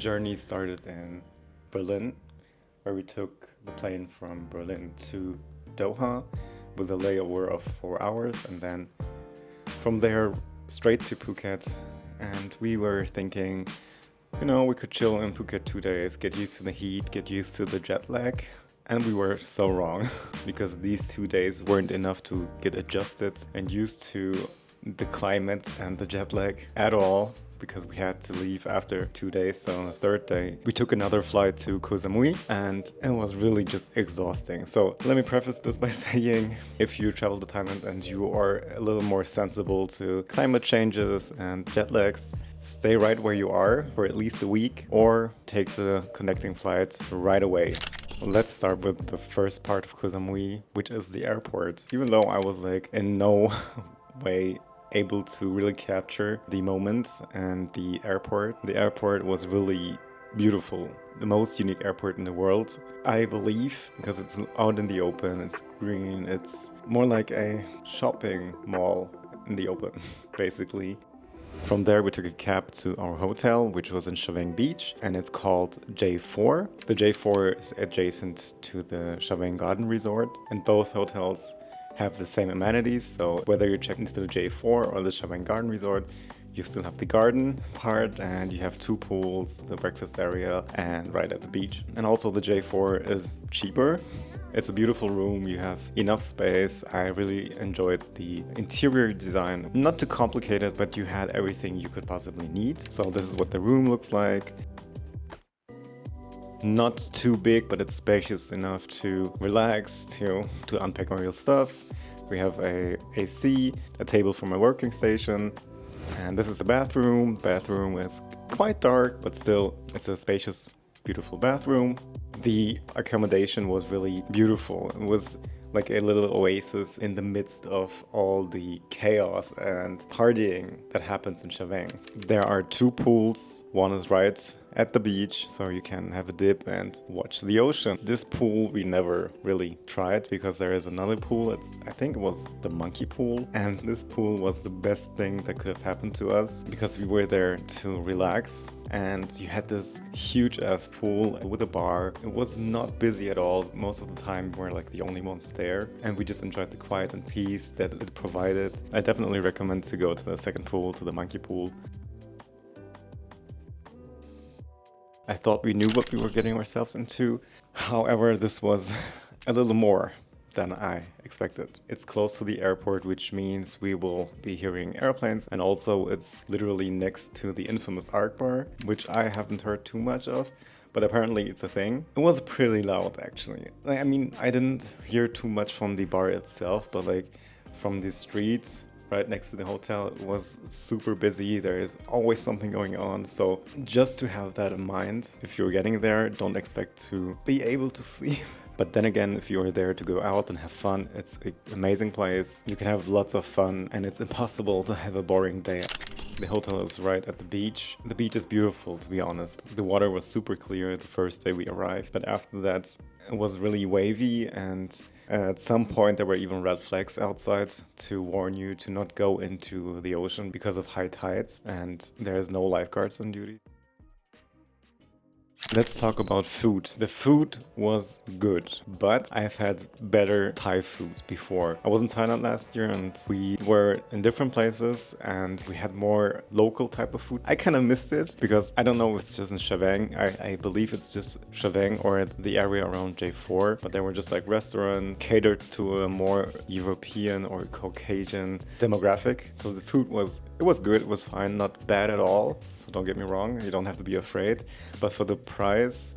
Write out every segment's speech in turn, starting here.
journey started in Berlin, where we took the plane from Berlin to Doha with a layover of 4 hours, and then from there straight to Phuket. And we were thinking, we could chill in Phuket 2 days, get used to the heat, get used to the jet lag. And we were so wrong because these 2 days weren't enough to get adjusted and used to the climate and the jet lag at all, because we had to leave after 2 days. So on the third day, we took another flight to Koh Samui, and it was really just exhausting. So let me preface this by saying, if you travel to Thailand and you are a little more sensible to climate changes and jet lags, stay right where you are for at least a week or take the connecting flight right away. Let's start with the first part of Koh Samui, which is the airport. Even though I was in no way able to really capture the moments and the airport was really beautiful. The most unique airport in the world, I believe, because it's out in the open, it's green, it's more like a shopping mall in the open, basically. From there, we took a cab to our hotel, which was in Chaweng Beach, and it's called J4. The J4 is adjacent to the Chaweng Garden Resort, and both hotels have the same amenities. So whether you check into the J4 or the Chaweng Garden Resort, you still have the garden part, and you have 2 pools, the breakfast area, and right at the beach. And also the J4 is cheaper. It's a beautiful room, you have enough space. I really enjoyed the interior design. Not too complicated, but you had everything you could possibly need. So this is what the room looks like. Not too big, but it's spacious enough to relax, to unpack all your stuff. We have a AC, a table for my working station, and this is the bathroom. The bathroom is quite dark, but still it's a spacious, beautiful bathroom. The accommodation was really beautiful. It was like a little oasis in the midst of all the chaos and partying that happens in Chaweng. There are 2 pools. One is right at the beach, so you can have a dip and watch the ocean. This pool we never really tried because there is another pool. I think it was the monkey pool, and this pool was the best thing that could have happened to us because we were there to relax. And you had this huge ass pool with a bar. It was not busy at all. Most of the time we were the only ones there, and we just enjoyed the quiet and peace that it provided. I definitely recommend to go to the second pool, to the monkey pool. I thought we knew what we were getting ourselves into. However, this was a little more than I expected. It's close to the airport, which means we will be hearing airplanes, and also it's literally next to the infamous Ark Bar, which I haven't heard too much of, but apparently it's a thing. It was pretty loud, actually. I mean, I didn't hear too much from the bar itself, but from the streets right next to the hotel, it was super busy. There is always something going on. So just to have that in mind, if you're getting there, don't expect to be able to sleep. But then again, if you're there to go out and have fun, it's an amazing place. You can have lots of fun, and it's impossible to have a boring day. The hotel is right at the beach. The beach is beautiful, to be honest. The water was super clear the first day we arrived, but after that it was really wavy, and at some point there were even red flags outside to warn you to not go into the ocean because of high tides, and there's no lifeguards on duty. Let's talk about food. The food was good, but I've had better Thai food before. I was in Thailand last year and we were in different places and we had more local type of food. I kind of missed it because I don't know if it's just in Chaweng. I believe it's just Chaweng or the area around J4, but there were just restaurants catered to a more European or Caucasian demographic. So the food was good, it was fine, not bad at all. So don't get me wrong, you don't have to be afraid. But for the price,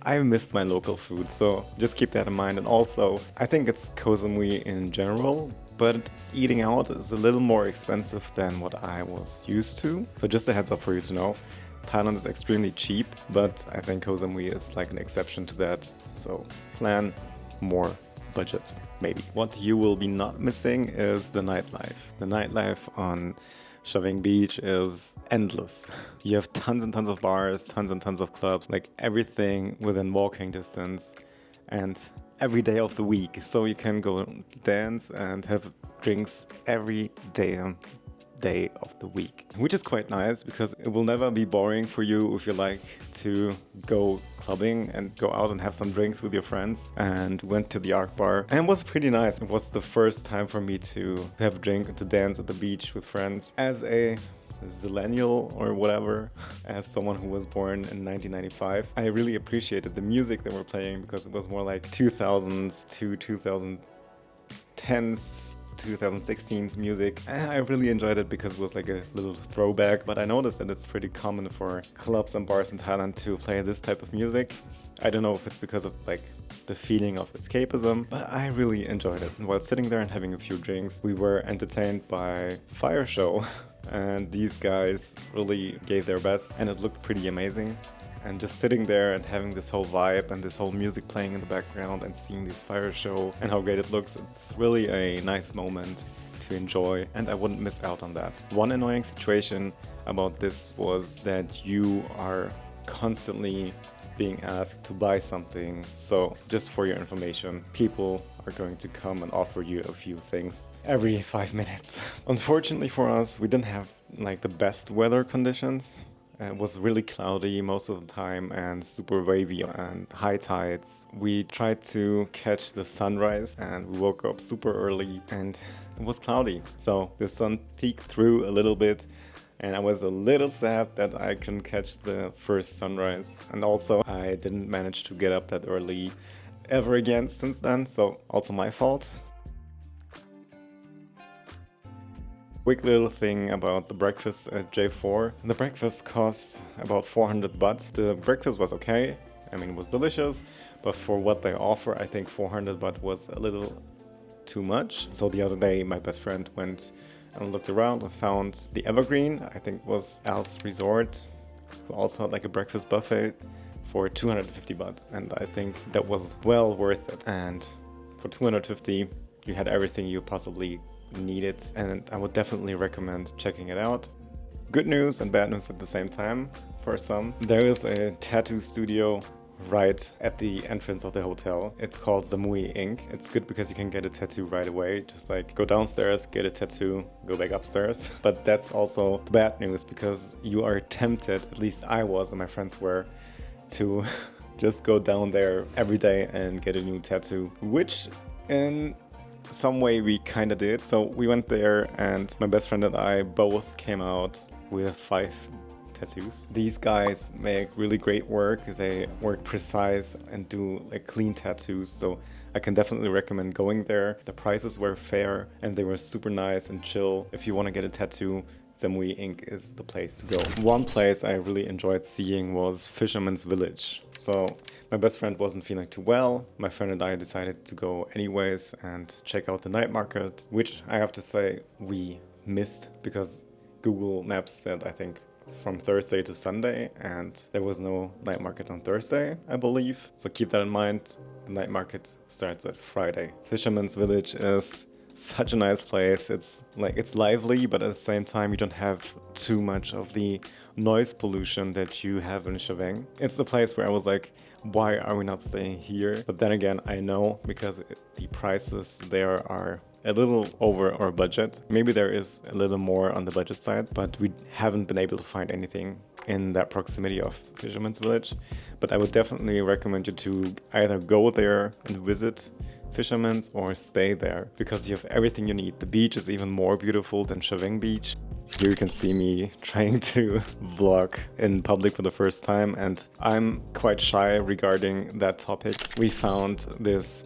I missed my local food, so just keep that in mind. And also, I think it's Koh Samui in general, but eating out is a little more expensive than what I was used to. So just a heads up for you to know. Thailand is extremely cheap, but I think Koh Samui is an exception to that. So plan more budget, maybe. What you will be not missing is the nightlife. The nightlife on Chaweng Beach is endless. You have tons and tons of bars, tons and tons of clubs, everything within walking distance, and every day of the week. So you can go dance and have drinks every damn day of the week, which is quite nice because it will never be boring for you if you like to go clubbing and go out and have some drinks with your friends. And went to the Ark Bar and it was pretty nice. It was the first time for me to have a drink and to dance at the beach with friends as a zillennial or whatever, as someone who was born in 1995. I really appreciated the music they were playing because it was more like 2000s to 2010s 2016's music. I really enjoyed it because it was like a little throwback, but I noticed that it's pretty common for clubs and bars in Thailand to play this type of music. I don't know if it's because of like the feeling of escapism, but I really enjoyed it. And while sitting there and having a few drinks, we were entertained by a fire show and these guys really gave their best and it looked pretty amazing. And just sitting there and having this whole vibe and this whole music playing in the background and seeing this fire show and how great it looks, it's really a nice moment to enjoy and I wouldn't miss out on that. One annoying situation about this was that you are constantly being asked to buy something. So just for your information, people are going to come and offer you a few things every 5 minutes. Unfortunately for us, we didn't have like the best weather conditions. It was really cloudy most of the time and super wavy and high tides. We tried to catch the sunrise and we woke up super early and it was cloudy. So the sun peeked through a little bit and I was a little sad that I couldn't catch the first sunrise. And also I didn't manage to get up that early ever again since then. So also my fault. Quick little thing about the breakfast at J4. The breakfast cost about 400 baht. The breakfast was okay. I mean, it was delicious, but for what they offer, I think 400 baht was a little too much. So the other day, my best friend went and looked around and found the Evergreen, I think was Al's Resort, who also had like a breakfast buffet for 250 baht. And I think that was well worth it. And for 250, you had everything you possibly needed, and I would definitely recommend checking it out. Good news and bad news at the same time for some. There is a tattoo studio right at the entrance of the hotel. It's called Zamui Inc. It's good because you can get a tattoo right away. Just like go downstairs, get a tattoo, go back upstairs. But that's also the bad news because you are tempted, at least I was and my friends were, to just go down there every day and get a new tattoo, which in some way we kind of did. So we went there and my best friend and I both came out with 5 tattoos. These guys make really great work. They work precise and do like clean tattoos. So I can definitely recommend going there. The prices were fair and they were super nice and chill. If you want to get a tattoo, Zamui Inc. is the place to go. One place I really enjoyed seeing was Fisherman's Village. So my best friend wasn't feeling too well. My friend and I decided to go anyways and check out the night market, which I have to say we missed because Google Maps said, I think, from Thursday to Sunday, and there was no night market on Thursday, I believe. So keep that in mind. The night market starts at Friday. Fisherman's Village is such a nice place. It's lively, but at the same time you don't have too much of the noise pollution that you have in Chaweng. It's a place where I was like, why are we not staying here? But then again, I know because the prices there are a little over our budget. Maybe there is a little more on the budget side, but we haven't been able to find anything in that proximity of Fisherman's Village. But I would definitely recommend you to either go there and visit Fisherman's or stay there because you have everything you need. The beach is even more beautiful than Chaweng Beach. Here you can see me trying to vlog in public for the first time, and I'm quite shy regarding that topic. We found this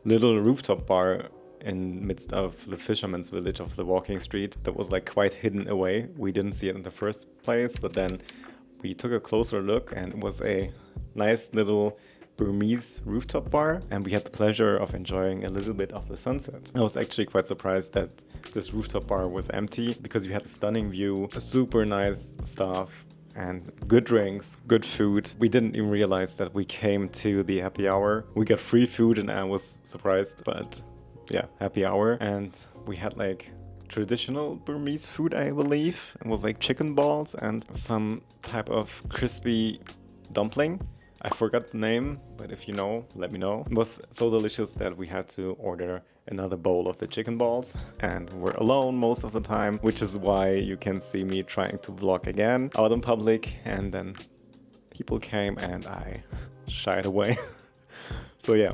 little rooftop bar in midst of the Fisherman's Village of the walking street that was like quite hidden away. We didn't see it in the first place, but then we took a closer look and it was a nice little Burmese rooftop bar, and we had the pleasure of enjoying a little bit of the sunset. I was actually quite surprised that this rooftop bar was empty because you had a stunning view, super nice stuff, and good drinks, good food. We didn't even realize that we came to the happy hour. We got free food and I was surprised, but yeah, happy hour. And we had like traditional Burmese food, I believe. It was like chicken balls and some type of crispy dumpling. I forgot the name, but if you know, let me know. It was so delicious that we had to order another bowl of the chicken balls, and we're alone most of the time, which is why you can see me trying to vlog again out in public, and then people came and I shied away. So yeah,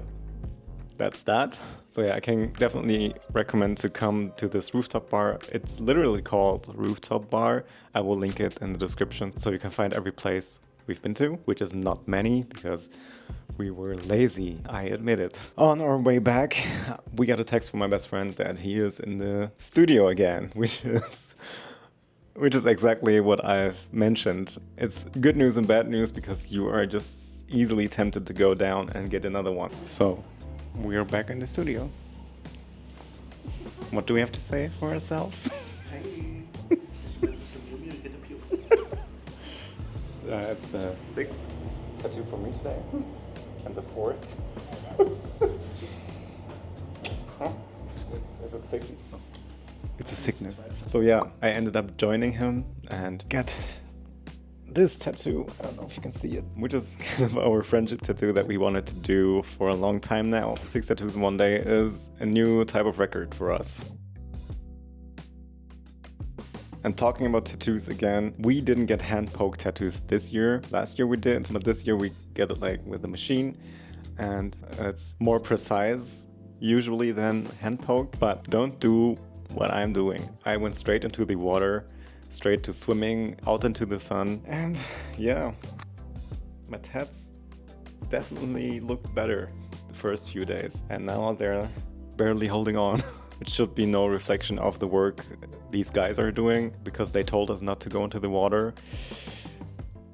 that's that. So yeah, I can definitely recommend to come to this rooftop bar. It's literally called Rooftop Bar. I will link it in the description so you can find every place we've been to, which is not many because we were lazy, I admit it. On our way back, we got a text from my best friend that he is in the studio again, which is exactly what I've mentioned. It's good news and bad news because you are just easily tempted to go down and get another one. So we are back in the studio. What do we have to say for ourselves? It's the 6th tattoo for me today, and the 4th. Huh? It's a sickness. It's a sickness. So yeah, I ended up joining him and got this tattoo. I don't know if you can see it, which is kind of our friendship tattoo that we wanted to do for a long time now. 6 tattoos in one day is a new type of record for us. And talking about tattoos again, we didn't get hand poke tattoos this year. Last year we did, but this year we get it like with the machine, and it's more precise usually than hand poke. But don't do what I'm doing. I went straight into the water, straight to swimming, out into the sun, and yeah, my tats definitely looked better the first few days, and now they're barely holding on. It should be no reflection of the work these guys are doing because they told us not to go into the water.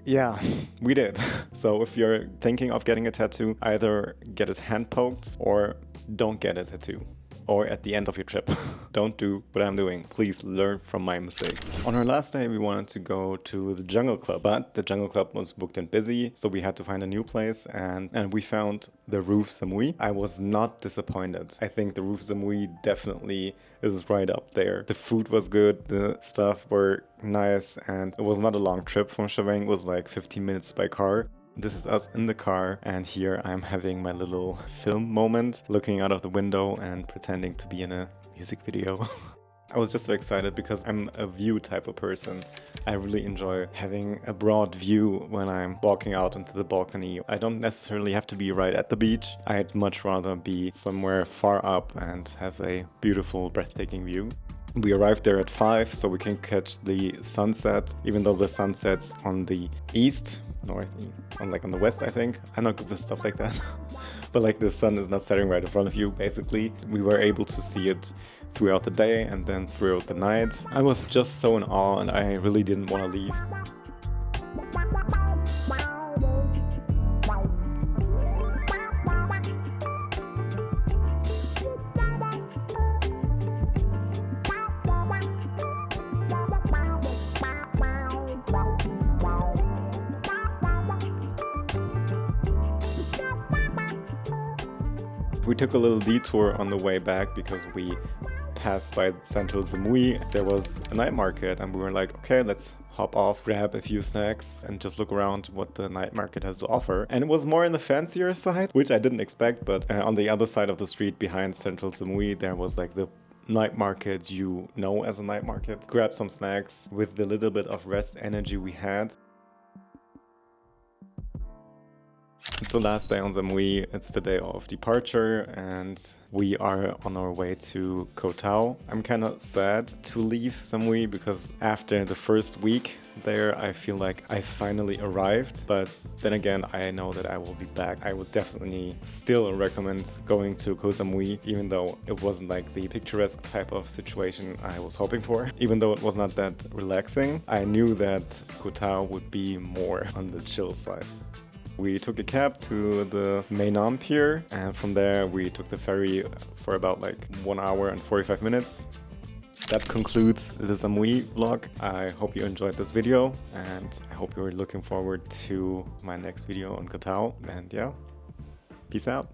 Yeah, we did. So if you're thinking of getting a tattoo, either get it hand poked or don't get a tattoo. Or at the end of your trip. Don't do what I'm doing. Please learn from my mistakes. On our last day, we wanted to go to the Jungle Club, but the Jungle Club was booked and busy, so we had to find a new place, and we found the Roof Samui. I was not disappointed. I think the Roof Samui definitely is right up there. The food was good, the stuff were nice, and it was not a long trip from Chaweng. It was like 15 minutes by car. This is us in the car, and here I'm having my little film moment, looking out of the window and pretending to be in a music video. I was just so excited because I'm a view type of person. I really enjoy having a broad view when I'm walking out into the balcony. I don't necessarily have to be right at the beach. I'd much rather be somewhere far up and have a beautiful, breathtaking view. We arrived there at 5, so we can catch the sunset, even though the sunset's on the northeast, on the west, I think. I'm not good with stuff like that. But like the sun is not setting right in front of you, basically. We were able to see it throughout the day and then throughout the night. I was just so in awe and I really didn't want to leave. We took a little detour on the way back because we passed by central Zamui. There was a night market and we were like, okay, let's hop off, grab a few snacks and just look around what the night market has to offer. And it was more in the fancier side, which I didn't expect, but on the other side of the street behind central Zamui, there was like the night market you know as a night market. Grab some snacks with the little bit of rest energy we had. It's the last day on Zamui, it's the day of departure, and we are on our way to Koh Tao. I'm kind of sad to leave Zamui because after the first week there I feel like I finally arrived, but then again I know that I will be back. I would definitely still recommend going to Koh Samui, even though it wasn't like the picturesque type of situation I was hoping for. Even though it was not that relaxing, I knew that Koh Tao would be more on the chill side. We took a cab to the Mainam Pier, and from there we took the ferry for about like 1 hour and 45 minutes. That concludes the Zamui vlog. I hope you enjoyed this video, and I hope you're looking forward to my next video on Koh Tao. And yeah, peace out.